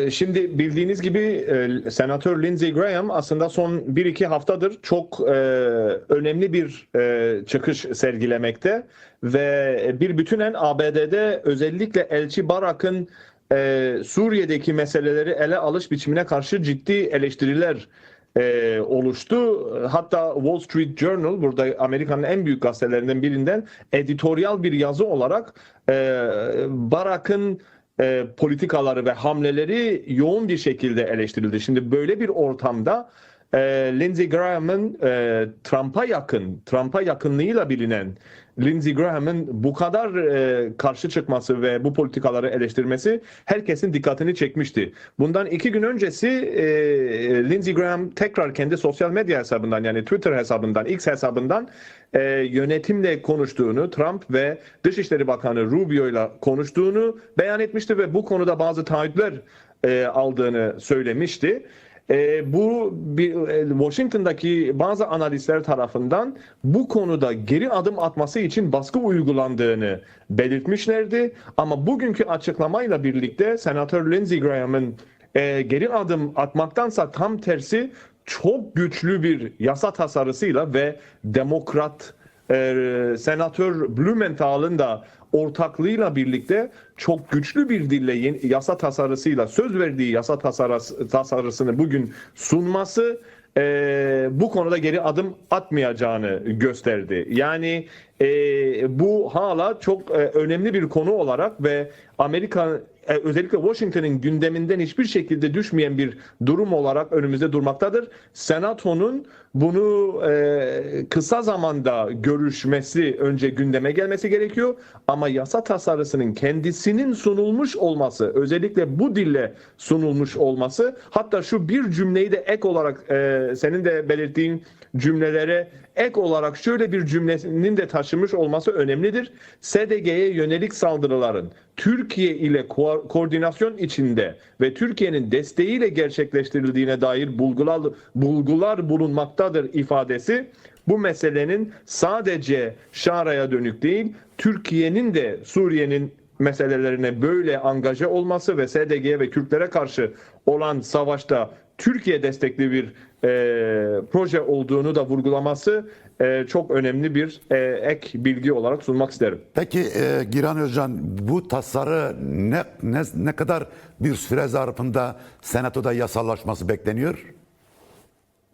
Şimdi bildiğiniz gibi Senatör Lindsey Graham aslında son 1-2 haftadır çok önemli bir çıkış sergilemekte ve bir bütünen ABD'de özellikle Elçi Barak'ın Suriye'deki meseleleri ele alış biçimine karşı ciddi eleştiriler oluştu. Hatta Wall Street Journal, burada Amerika'nın en büyük gazetelerinden birinden editoryal bir yazı olarak Barak'ın politikaları ve hamleleri yoğun bir şekilde eleştirildi. Şimdi böyle bir ortamda Lindsey Graham'ın Trump'a yakınlığıyla bilinen Lindsey Graham'ın bu kadar karşı çıkması ve bu politikaları eleştirmesi herkesin dikkatini çekmişti. Bundan 2 gün öncesi Lindsey Graham tekrar kendi sosyal medya hesabından, yani Twitter hesabından, X hesabından yönetimle konuştuğunu, Trump ve Dışişleri Bakanı Rubio'yla konuştuğunu beyan etmişti ve bu konuda bazı taahhütler aldığını söylemişti. Bu Washington'daki bazı analistler tarafından bu konuda geri adım atması için baskı uygulandığını belirtmişlerdi. Ama bugünkü açıklamayla birlikte Senatör Lindsey Graham'ın geri adım atmaktansa tam tersi çok güçlü bir yasa tasarısıyla ve Demokrat Senatör Blumenthal'ın da ortaklığıyla birlikte çok güçlü bir dille yasa tasarısıyla söz verdiği yasa tasarısını bugün sunması bu konuda geri adım atmayacağını gösterdi. Yani bu hala çok önemli bir konu olarak ve Amerika özellikle Washington'ın gündeminden hiçbir şekilde düşmeyen bir durum olarak önümüzde durmaktadır. Senato'nun bunu kısa zamanda görüşmesi, önce gündeme gelmesi gerekiyor. Ama yasa tasarısının kendisinin sunulmuş olması, özellikle bu dille sunulmuş olması, hatta şu bir cümleyi de ek olarak senin de belirttiğin cümlelere ek olarak şöyle bir cümlenin de taşımış olması önemlidir. SDG'ye yönelik saldırıların Türkiye ile koordinasyon içinde ve Türkiye'nin desteğiyle gerçekleştirildiğine dair bulgular bulunmaktadır ifadesi bu meselenin sadece Şara'ya dönük değil, Türkiye'nin de Suriye'nin meselelerine böyle angaje olması ve SDG'ye ve Kürtlere karşı olan savaşta Türkiye destekli bir proje olduğunu da vurgulaması çok önemli bir ek bilgi olarak sunmak isterim. Peki Giran Özcan, bu tasarı ne kadar bir süre zarfında Senato'da yasallaşması bekleniyor?